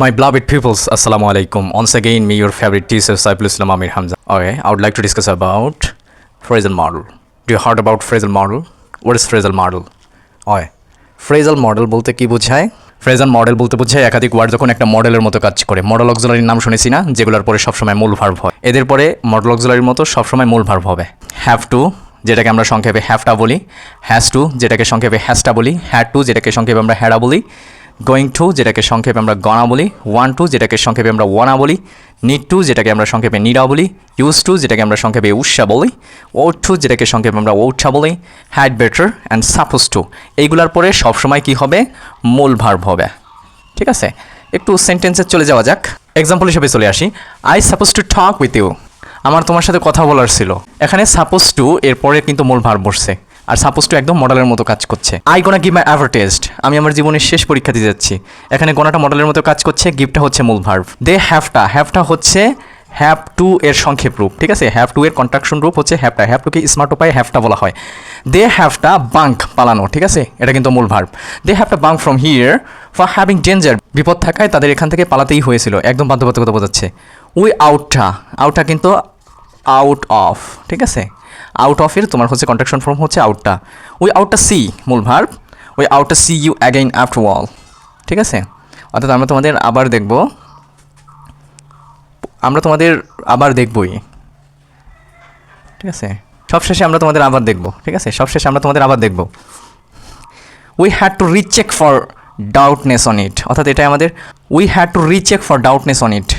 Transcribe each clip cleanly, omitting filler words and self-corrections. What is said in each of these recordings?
My beloved pupils, Assalamu alaikum. Once again, me, your favorite teacher, Saiful Islam Amir Hamza. Okay, I would like to discuss about phrasal model. Do you heard about phrasal model? What is phrasal model? Okay, phrasal model বলতে কি বোঝায়? Phrasal model বলতে বোঝায় একাধিক word যখন একটা মডেলের মতো কাজ করে। মডেল অক্সিলারির নাম শুনেছি না, যেগুলোর পরে সবসময় মূল ভার্ব হয়। এদের পরে মডেল অক্সিলারির মতো সবসময় মূল ভার্ব হবে। হ্যাভ টু, যেটাকে আমরা সংক্ষেপে হ্যাভটা বলি। হ্যাজ টু, যেটাকে সংক্ষেপে হ্যাজটা বলি। হ্যাড টু, যেটাকে সংক্ষেপে আমরা হ্যাডা বলি। গোয়িং টু, যেটাকে সংক্ষেপে আমরা গনা বলি। ওয়ান টু, যেটাকে সংক্ষেপে আমরা ওয়ানা বলি। নিড টু, যেটাকে আমরা সংক্ষেপে নিডা বলি। ইউজ টু, যেটাকে আমরা সংক্ষেপে উৎসা বলি। ওট টু, যেটাকে সংক্ষেপে আমরা ওঠা বলি। Had better and suppose two, এইগুলার পরে সবসময় কি হবে? মূল ভার্ব হবে। ঠিক আছে, একটু সেন্টেন্সে চলে যাওয়া যাক। এক্সাম্পল হিসেবে চলে আসি। I suppose to talk with you, আমার তোমার সাথে কথা বলার ছিল। এখানে সাপোজ টু এরপরে কিন্তু মূল ভার্ব বসছে, আর সাপোজ টু একদম মডেলের মতো কাজ করছে। I gonna give my ever test, আমি আমার জীবনের শেষ পরীক্ষা দিতে যাচ্ছি। এখানে গোনাটা মডেলের মতো কাজ করছে, গিভটা হচ্ছে মূল ভার্ব। দে হ্যাভটা, হ্যাভটা হচ্ছে হ্যাভ টু এর সংক্ষেপ রূপ। ঠিক আছে, হ্যাভ টু এর কন্ট্রাকশন রূপ হচ্ছে হ্যাভটা। হ্যাভ টুকে স্মার্ট উপায়ে হ্যাভটা বলা হয়। দে হ্যাভটা বাঙ্ক, পালানো। ঠিক আছে, এটা কিন্তু মূল verb. They have to bunk from here for having danger, বিপদ থাকায় তাদের এখান থেকে পালাতেই হয়েছিল, একদম বাধ্যবাধকতা বোঝাচ্ছে। উই আউটটা, আউটটা কিন্তু আউট অফ। ঠিক আছে, আউট অফের তোমার হচ্ছে কন্ট্রাকশন ফর্ম হচ্ছে আউটটা। উই আউটটা সি, মূল verb. We ought to see you again after all. ঠিক আছে, অর্থাৎ আমরা তোমাদের আবার দেখব, আমরা তোমাদের আবার দেখবই। ঠিক আছে, সবশেষে আমরা তোমাদের আবার দেখব। ঠিক আছে, সবশেষে আমরা তোমাদের আবার দেখব। We had to recheck for doubtness on it, অর্থাৎ এটা আমাদের we had to recheck for doubtness on it,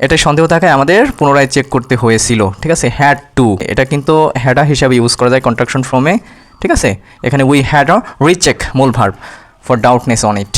এটা সন্দেহ থাকায় আমাদের পুনরায় চেক করতে হয়েছিল। ঠিক আছে, হ্যাড টু, এটা কিন্তু হ্যাডা হিসাবে ইউজ করা যায় কন্ট্রাকশন ফর্মে। ঠিক আছে, এখানে উই হ্যাড রিচেক মূল verb for doubtness on it.